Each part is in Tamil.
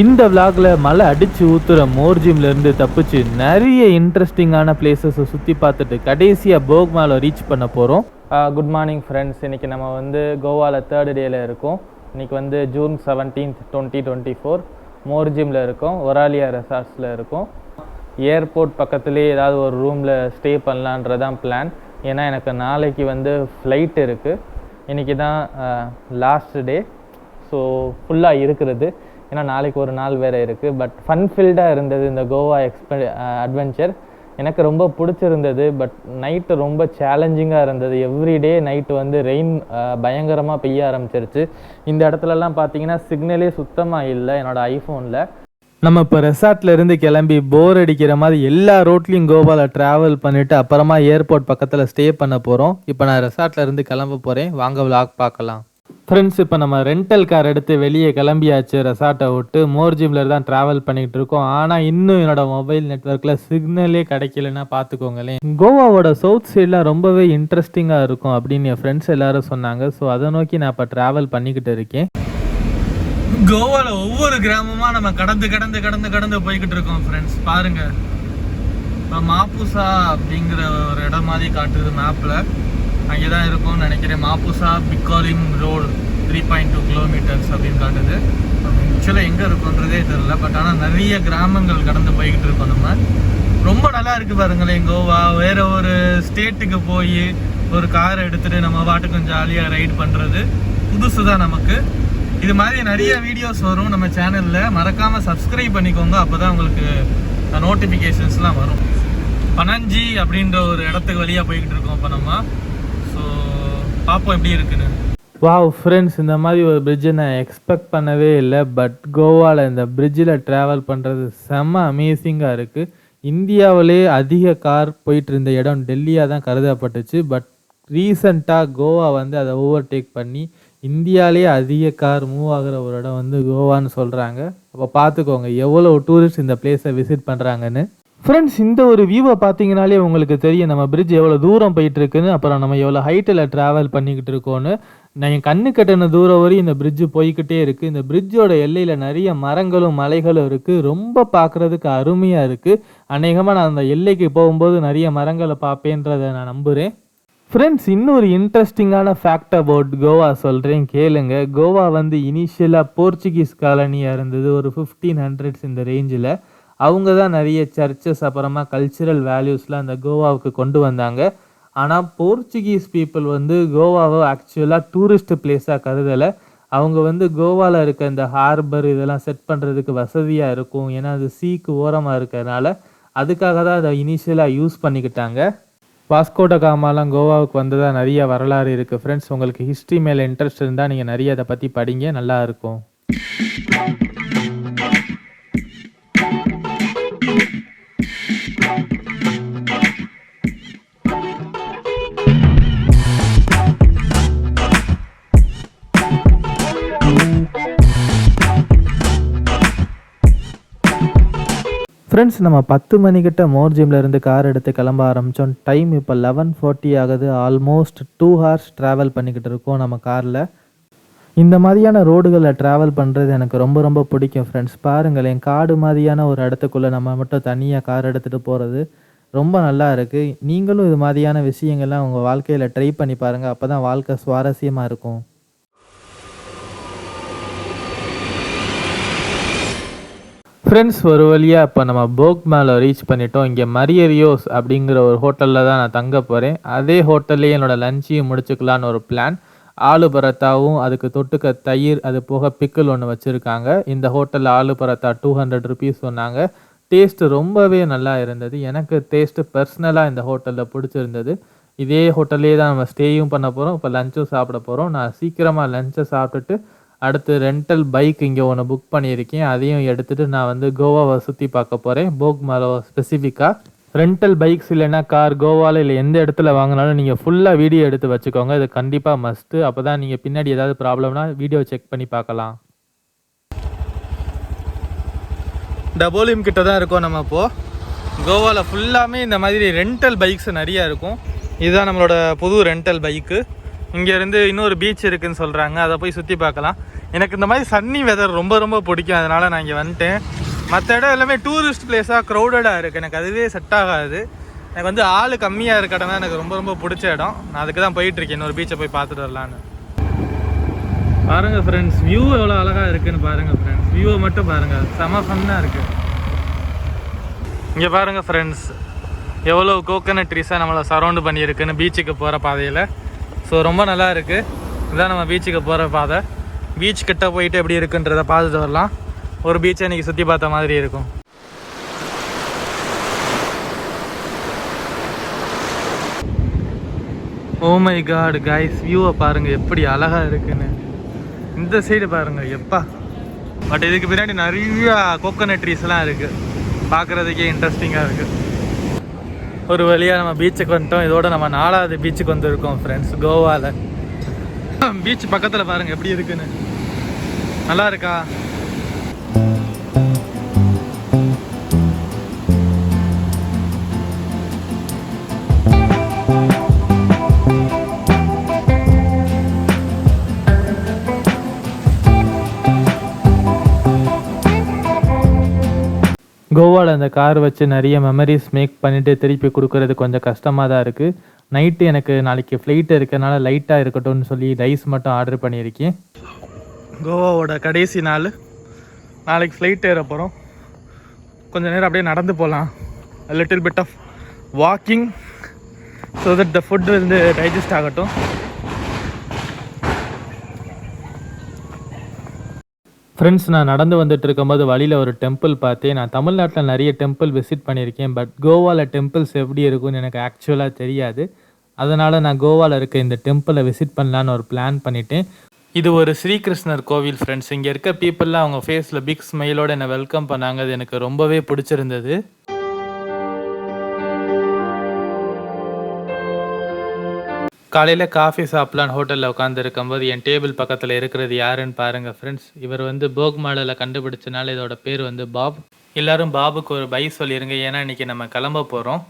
இந்த விளாகில் மழை அடித்து ஊற்றுற மோர்ஜிம்லேருந்து தப்பிச்சு நிறைய இன்ட்ரெஸ்டிங்கான பிளேசஸை சுற்றி பார்த்துட்டு கடைசியாக போக்மாலை ரீச் பண்ண போகிறோம். Good morning friends. இன்றைக்கி நம்ம வந்து கோவாவில் 3rd டேயில் இருக்கோம். இன்றைக்கி வந்து June 17th 2024 மோர்ஜிமில் இருக்கோம். ஒராலியா ரெசார்ட்ஸில் இருக்கோம். ஏர்போர்ட் பக்கத்துலேயே ஏதாவது ஒரு ரூமில் ஸ்டே பண்ணலான்றதான் பிளான். ஏன்னா எனக்கு நாளைக்கு வந்து ஃப்ளைட் இருக்குது. இன்றைக்கி தான் லாஸ்ட் டே. ஸோ ஃபுல்லாக இருக்கிறது. ஏன்னா நாளைக்கு ஒரு நாள் வேறு இருக்குது. பட் ஃபன்ஃபில்டாக இருந்தது இந்த கோவா அட்வென்ச்சர். எனக்கு ரொம்ப பிடிச்சிருந்தது. பட் நைட்டு ரொம்ப சேலஞ்சிங்காக இருந்தது. எவ்ரிடே நைட்டு வந்து ரெயின் பயங்கரமாக பெய்ய ஆரம்பிச்சிருச்சு. இந்த இடத்துலலாம் பார்த்தீங்கன்னா சிக்னலே சுத்தமாக இல்லை என்னோடய ஐஃபோனில். நம்ம இப்போ ரெசார்ட்லேருந்து கிளம்பி போர் அடிக்கிற மாதிரி எல்லா ரோட்லேயும் கோவாவில் ட்ராவல் பண்ணிவிட்டு அப்புறமா ஏர்போர்ட் பக்கத்தில் ஸ்டே பண்ண போகிறோம். இப்போ நான் ரெசார்ட்லேருந்து கிளம்ப போகிறேன். வாங்க விளாக் பார்க்கலாம். ஃப்ரெண்ட்ஸ், இப்போ நம்ம ரெண்டல் கார் எடுத்து வெளியே கிளம்பியாச்சு. ரெசார்ட்டை விட்டு மோர்ஜிமில் தான் ட்ராவல் பண்ணிகிட்டு இருக்கோம். ஆனால் இன்னும் என்னோடய மொபைல் நெட்ஒர்க்கில் சிக்னலே கிடைக்கலன்னா பார்த்துக்கோங்களேன். கோவாவோட சவுத் சைட்லாம் ரொம்பவே இன்ட்ரெஸ்டிங்காக இருக்கும் அப்படின்னு என் ஃப்ரெண்ட்ஸ் எல்லாரும் சொன்னாங்க. ஸோ அதை நோக்கி நான் இப்போ ட்ராவல் பண்ணிக்கிட்டு இருக்கேன். கோவாவில் ஒவ்வொரு கிராமமாக நம்ம கடந்து போய்கிட்டு இருக்கோம். ஃப்ரெண்ட்ஸ் பாருங்கள், இப்போ மாப்புசா அப்படிங்கிற ஒரு இடம் மாதிரி காட்டுது மேப்பில். அங்கே தான் இருக்கும்னு நினைக்கிறேன். மாப்புசா பிக்காலிம் ரோடு 3.2 கிலோமீட்டர்ஸ் அப்படின்னு காட்டுது. ஆக்சுவலாக எங்கே இருக்குன்றதே தெரியல. பட் ஆனால் நிறைய கிராமங்கள் கடந்து போய்கிட்டு இருக்கோம். நம்ம ரொம்ப நல்லா இருக்குது பாருங்களேன். கோவா வேறு ஒரு ஸ்டேட்டுக்கு போய் ஒரு காரை எடுத்துகிட்டு நம்ம பாட்டுக்கும் ஜாலியாக ரைட் பண்ணுறது புதுசு தான் நமக்கு. இது மாதிரி நிறைய வீடியோஸ் வரும் நம்ம சேனலில். மறக்காமல் சப்ஸ்கிரைப் பண்ணிக்கோங்க. அப்போ தான் உங்களுக்கு நோட்டிஃபிகேஷன்ஸ்லாம் வரும். பனஞ்சி அப்படின்ற ஒரு இடத்துக்கு வழியாக போய்கிட்டு இருக்கோம் இப்போ நம்ம. ஸோ பார்ப்போம் எப்படி இருக்குன்னு. வாவ் ஃப்ரெண்ட்ஸ், இந்த மாதிரி ஒரு பிரிட்ஜை நான் எக்ஸ்பெக்ட் பண்ணவே இல்லை. பட் கோவாவில் இந்த பிரிட்ஜில் ட்ராவல் பண்ணுறது செம்ம அமேசிங்காக இருக்குது. இந்தியாவிலே அதிக கார் போயிட்டு இருந்த இடம் டெல்லியாக தான் கருதப்பட்டுச்சு. பட் ரீசண்டாக கோவா வந்து அதை ஓவர்டேக் பண்ணி இந்தியாவிலே அதிக கார் மூவ் ஆகிற ஒரு இடம் வந்து கோவான்னு சொல்கிறாங்க. அப்போ பார்த்துக்கோங்க எவ்வளோ டூரிஸ்ட் இந்த பிளேஸை விசிட் பண்ணுறாங்கன்னு. ஃப்ரெண்ட்ஸ், இந்த ஒரு வியூவை பார்த்தீங்கனாலே உங்களுக்கு தெரியும் நம்ம பிரிட்ஜ் எவ்வளோ தூரம் போயிட்டுருக்குன்னு. அப்புறம் நம்ம எவ்வளோ ஹைட்டில் ட்ராவல் பண்ணிக்கிட்டு இருக்கோன்னு. நான் என் கண்ணு கட்டின தூரம் வரையும் இந்த பிரிட்ஜு போய்கிட்டே இருக்குது. இந்த பிரிட்ஜோட எல்லையில் நிறைய மரங்களும் மலைகளும் இருக்குது. ரொம்ப பார்க்குறதுக்கு அருமையாக இருக்குது. அநேகமாக நான் அந்த எல்லைக்கு போகும்போது நிறைய மரங்களை பார்ப்பேன்றதை நான் நம்புகிறேன். ஃப்ரெண்ட்ஸ், இன்னொரு இன்ட்ரெஸ்டிங்கான ஃபேக்ட் அபவுட் கோவா சொல்கிறேன் கேளுங்க. கோவா வந்து இனிஷியலாக போர்ச்சுகீஸ் காலனியாக இருந்தது. ஒரு 1500s இந்த ரேஞ்சில். அவங்க தான் நிறைய சர்ச்சஸ் அப்புறமா கல்ச்சுரல் வேல்யூஸ்லாம் அந்த கோவாவுக்கு கொண்டு வந்தாங்க. ஆனால் போர்ச்சுகீஸ் பீப்புள் வந்து கோவாவை ஆக்சுவலாக டூரிஸ்ட் பிளேஸாக கருதலை. அவங்க வந்து கோவாவில் இருக்க இந்த ஹார்பர் இதெல்லாம் செட் பண்ணுறதுக்கு வசதியாக இருக்கும். ஏன்னா அது சீக்கு ஓரமாக இருக்கிறதுனால அதுக்காக தான் அதை இனிஷியலாக யூஸ் பண்ணிக்கிட்டாங்க. வாஸ்கோட காமாலாம் கோவாவுக்கு வந்ததாக நிறைய வரலாறு இருக்குது. ஃப்ரெண்ட்ஸ், உங்களுக்கு ஹிஸ்ட்ரி மேலே இன்ட்ரெஸ்ட் இருந்தால் நீங்கள் நிறைய அதை பற்றி படிங்க, நல்லா இருக்கும். ஃப்ரெண்ட்ஸ், நம்ம 10 மணிக்கிட்ட மோர்ஜிமில் இருந்து கார் எடுத்து கிளம்ப ஆரம்பித்தோம். டைம் இப்போ 11:40 ஆகுது. ஆல்மோஸ்ட் 2 hours ட்ராவல் பண்ணிக்கிட்டு இருக்கோம் நம்ம காரில். இந்த மாதிரியான ரோடுகளில் ட்ராவல் பண்ணுறது எனக்கு ரொம்ப ரொம்ப பிடிக்கும். ஃப்ரெண்ட்ஸ் பாருங்களேன், காடு மாதிரியான ஒரு இடத்துக்குள்ளே நம்ம மட்டும் தனியாக கார் எடுத்துகிட்டு போகிறது ரொம்ப நல்லா இருக்குது. நீங்களும் இது மாதிரியான விஷயங்கள்லாம் உங்கள் வாழ்க்கையில் ட்ரை பண்ணி பாருங்கள். அப்போ தான் வாழ்க்கை சுவாரஸ்யமாக இருக்கும். ஃப்ரெண்ட்ஸ், ஒரு வழியாக இப்போ நம்ம போக்மாலை ரீச் பண்ணிட்டோம். இங்கே மரியரியோஸ் அப்படிங்கிற ஒரு ஹோட்டலில் தான் நான் தங்க போகிறேன். அதே ஹோட்டல்லே என்னோடய லஞ்சையும் முடிச்சுக்கலான்னு ஒரு பிளான். ஆலு பரத்தாவும் அதுக்கு தொட்டுக்க தயிர் அது போக பிக்கிள் ஒன்று வச்சுருக்காங்க. இந்த ஹோட்டலில் ஆலு பரத்தா 200 rupees சொன்னாங்க. டேஸ்ட்டு ரொம்பவே நல்லா இருந்தது. எனக்கு டேஸ்ட்டு பர்சனலாக இந்த ஹோட்டலில் பிடிச்சிருந்தது. இதே ஹோட்டல்லே தான் நம்ம ஸ்டேயும் பண்ண போகிறோம். இப்போ லஞ்சும் சாப்பிட போகிறோம். நான் சீக்கிரமாக லஞ்சை சாப்பிட்டுட்டு அடுத்து ரெண்டல் பைக் இங்கே ஒன்று புக் பண்ணியிருக்கேன். அதையும் எடுத்துகிட்டு நான் வந்து கோவாவை சுற்றி பார்க்க போகிறேன். போக்மாலோ ஸ்பெசிஃபிக்காக. ரெண்டல் பைக்ஸ் இல்லைன்னா கார் கோவாவில் இல்லை எந்த இடத்துல வாங்கினாலும் நீங்கள் ஃபுல்லாக வீடியோ எடுத்து வச்சுக்கோங்க. இது கண்டிப்பாக மஸ்ட்டு. அப்போ தான் நீங்கள் பின்னாடி ஏதாவது ப்ராப்ளம்னா வீடியோ செக் பண்ணி பார்க்கலாம். டபோலிம் கிட்ட தான் இருக்கோம் நம்ம இப்போது. கோவாவில் ஃபுல்லாமே இந்த மாதிரி ரெண்டல் பைக்ஸ் நிறையா இருக்கும். இதுதான் நம்மளோட புது ரெண்டல் பைக்கு. இங்கேருந்து இன்னொரு பீச் இருக்குதுன்னு சொல்கிறாங்க. அதை போய் சுற்றி பார்க்கலாம். எனக்கு இந்த மாதிரி சன்னி வெதர் ரொம்ப ரொம்ப பிடிக்கும், அதனால் நான் இங்கே வந்துட்டேன். மற்ற இடம் எல்லாமே டூரிஸ்ட் பிளேஸாக க்ரௌடடாக இருக்குது, எனக்கு அதுவே செட் ஆகாது. எனக்கு வந்து ஆள் கம்மியாக இருக்க இடம் தான் எனக்கு ரொம்ப ரொம்ப பிடிச்ச இடம். நான் அதுக்கு தான் போயிட்டுருக்கேன், இன்னொரு பீச்சை போய் பார்த்துட்டு வரலான்னு. பாருங்கள் ஃப்ரெண்ட்ஸ், வியூ எவ்வளோ அழகாக இருக்குதுன்னு பாருங்கள் ஃப்ரெண்ட்ஸ். வியூவை மட்டும் பாருங்கள், செம ஃபன்னாக இருக்குது. இங்கே பாருங்கள் ஃப்ரெண்ட்ஸ், எவ்வளோ கோகனட் ட்ரீஸாக நம்மளை சரௌண்டு பண்ணியிருக்குன்னு பீச்சுக்கு போகிற பாதையில். ஸோ ரொம்ப நல்லா இருக்குது. இதுதான் நம்ம பீச்சுக்கு போகிற பாதை. பீச் கிட்ட போயிட்டு எப்படி இருக்குன்றதை பார்த்துட்டு வரலாம். ஒரு பீச்சை இன்றைக்கி சுற்றி பார்த்த மாதிரி இருக்கும். ஓ மை காட் கைஸ், வியூவை பாருங்கள் எப்படி அழகாக இருக்குன்னு. இந்த சைடு பாருங்கள் எப்பா. பட் இதுக்கு பின்னாடி நிறையா கோகனட் ட்ரீஸ்லாம் இருக்குது, பார்க்குறதுக்கே இன்ட்ரெஸ்டிங்காக இருக்குது. ஒரு வழியாக நம்ம பீச்சுக்கு வந்துட்டோம். இதோட நம்ம 4வது பீச்சுக்கு வந்துருக்கோம் ஃப்ரெண்ட்ஸ், கோவாவில். பீச் பக்கத்தில் பாருங்கள் எப்படி இருக்குன்னு, நல்லா இருக்கா? கோவாவில் அந்த கார் வச்சு நிறைய மெமரிஸ் மேக் பண்ணிவிட்டு திருப்பி கொடுக்குறது கொஞ்சம் கஷ்டமாக தான் இருக்குது. நைட்டு எனக்கு நாளைக்கு ஃப்ளைட்டு இருக்கிறதுனால லைட்டாக இருக்கட்டும்னு சொல்லி ரைஸ் மட்டும் ஆர்டர் பண்ணியிருக்கேன். கோவாவோட கடைசி நாள், நாளைக்கு ஃப்ளைட் ஏற போகிறோம். கொஞ்சம் நேரம் அப்படியே நடந்து போகலாம், little bit of walking, so that the food வந்து டைஜஸ்ட் ஆகட்டும். ஃப்ரெண்ட்ஸ், நான் நடந்து வந்துட்டு இருக்கும்போது வழியில் ஒரு டெம்பிள் பார்த்தேன். நான் தமிழ்நாட்டில் நிறைய டெம்பிள் விசிட் பண்ணியிருக்கேன், பட் கோவாவில் டெம்பிள்ஸ் எப்படி இருக்கும்னு எனக்கு ஆக்சுவலாக தெரியாது. அதனால் நான் கோவாவில் இருக்க இந்த டெம்பிளை விசிட் பண்ணலான்னு ஒரு பிளான் பண்ணிட்டேன். இது ஒரு ஸ்ரீகிருஷ்ணர் கோவில் ஃப்ரெண்ட்ஸ். இங்கே இருக்க பீப்புளெலாம் அவங்க ஃபேஸில் பிக் ஸ்மைலோடு என்னை வெல்கம் பண்ணாங்க. அது எனக்கு ரொம்பவே பிடிச்சிருந்தது. காலையில் காஃபி சாப்பிட்லான்னு ஹோட்டலில் உட்காந்துருக்கும்போது என் டேபிள் பக்கத்தில் இருக்கிறது யாருன்னு பாருங்கள் ஃப்ரெண்ட்ஸ். இவர் வந்து போக்மாலில் கண்டுபிடிச்சனால இதோட பேர் வந்து பாப். எல்லோரும் பாபுக்கு ஒரு பை சொல்லிடுங்க, ஏன்னா இன்றைக்கி நம்ம கிளம்ப போகிறோம்.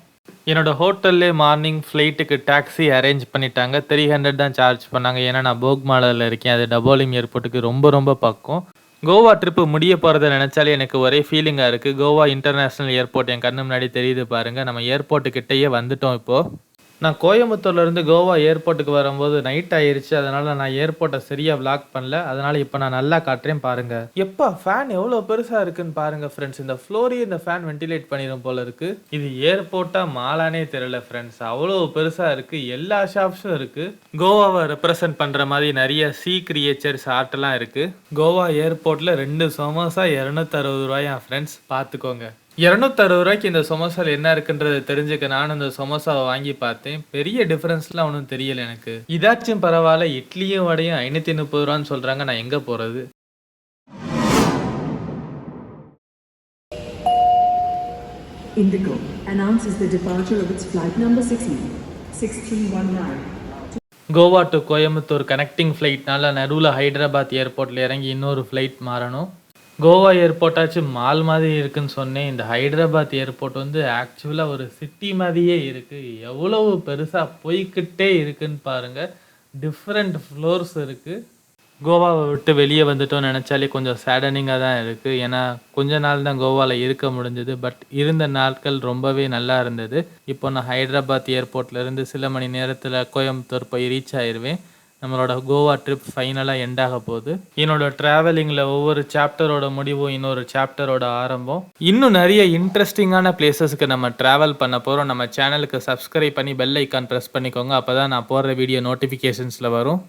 என்னோடய ஹோட்டல்லே மார்னிங் ஃப்ளைட்டுக்கு டாக்ஸி அரேஞ்ச் பண்ணிட்டாங்க. 300 தான் சார்ஜ் பண்ணாங்க, ஏன்னா நான் போக்மாலில் இருக்கேன். அது டபோலிம் ஏர்போர்ட்டுக்கு ரொம்ப ரொம்ப பக்கம். கோவா ட்ரிப்பு முடிய போகிறத நினச்சாலே எனக்கு ஒரே ஃபீலிங்காக இருக்குது. கோவா இன்டர்நேஷ்னல் ஏர்போர்ட் என் கண்ணு முன்னாடி தெரியுது பாருங்கள். நம்ம ஏர்போர்ட்டுக்கிட்டேயே வந்துட்டோம் இப்போது. நான் கோயம்புத்தூர்லேருந்து கோவா ஏர்போர்ட்டுக்கு வரும்போது நைட் ஆயிடுச்சு, அதனால் நான் ஏர்போர்ட்டை சரியாக விளாக் பண்ணல. அதனால் இப்போ நான் நல்லா காட்டுறேன் பாருங்கள். எப்போ ஃபேன் எவ்வளோ பெருசாக இருக்குன்னு பாருங்கள் ஃப்ரெண்ட்ஸ். இந்த ஃப்ளோரையே இந்த ஃபேன் வென்டிலேட் பண்ணிடும் போல இருக்குது. இது ஏர்போர்ட்டாக மாலானே தெரியல ஃப்ரெண்ட்ஸ், அவ்வளோ பெருசாக இருக்குது. எல்லா ஷாப்ஸும் இருக்குது. கோவாவை ரெப்ரசன்ட் பண்ணுற மாதிரி நிறைய சீ கிரியேச்சர்ஸ் ஆர்ட்லாம் இருக்குது. கோவா ஏர்போர்ட்டில் 2 சமோசா 260 ரூபாயா ஃப்ரெண்ட்ஸ், பார்த்துக்கோங்க. 260 ரூபாய்க்கு இந்த சமோசாவில் என்ன இருக்குன்றது தெரிஞ்சுக்க நானும் இந்த சமோசாவை வாங்கி பார்த்தேன். பெரிய டிஃப்ரென்ஸ்லாம் ஒன்றும் தெரியல எனக்கு. இதாச்சும் பரவாயில்ல, இட்லியும் வடையும் 530 ரூபான்னு சொல்கிறாங்க. நான் எங்கே போகிறது? Indigo announces the departure of its flight number 6319. Goa to Coimbatore connecting ஃப்ளைட்னால நடுவில் ஹைதராபாத் ஏர்போர்ட்டில் இறங்கி இன்னொரு ஃப்ளைட் மாறணும். கோவா ஏர்போர்ட்டாச்சு மால் மாதிரி இருக்குன்னு சொன்னேன். இந்த ஹைதராபாத் ஏர்போர்ட் வந்து ஆக்சுவலாக ஒரு சிட்டி மாதிரியே இருக்குது. எவ்வளவு பெருசாக போய்கிட்டே இருக்குன்னு பாருங்கள். டிஃப்ரெண்ட் ஃப்ளோர்ஸ் இருக்குது. கோவாவை விட்டு வெளியே வந்துட்டோம்னு நினச்சாலே கொஞ்சம் சேடனிங்காக தான் இருக்குது. ஏன்னா கொஞ்ச நாள் தான் கோவாவில் இருக்க முடிஞ்சது, பட் இருந்த நாட்கள் ரொம்பவே நல்லா இருந்தது. இப்போ நான் ஹைதராபாத் ஏர்போர்ட்லேருந்து சில மணி நேரத்தில் கோயம்புத்தூர் போய் ரீச் ஆயிடுவேன். நம்மளோட கோவா ட்ரிப் ஃபைனலாக எண்டாக போகுது. என்னோட ட்ராவலிங்கில் ஒவ்வொரு சாப்டரோட முடிவும் இன்னொரு சாப்டரோட ஆரம்பம். இன்னும் நிறைய இன்ட்ரெஸ்டிங்கான பிளேசஸ்க்கு நம்ம ட்ராவல் பண்ண போகிறோம். நம்ம சேனலுக்கு சப்ஸ்கிரைப் பண்ணி பெல் ஐக்கான் ப்ரெஸ் பண்ணிக்கோங்க, அப்போ தான் நான் போடுற வீடியோ நோட்டிஃபிகேஷன்ஸில் வரும்.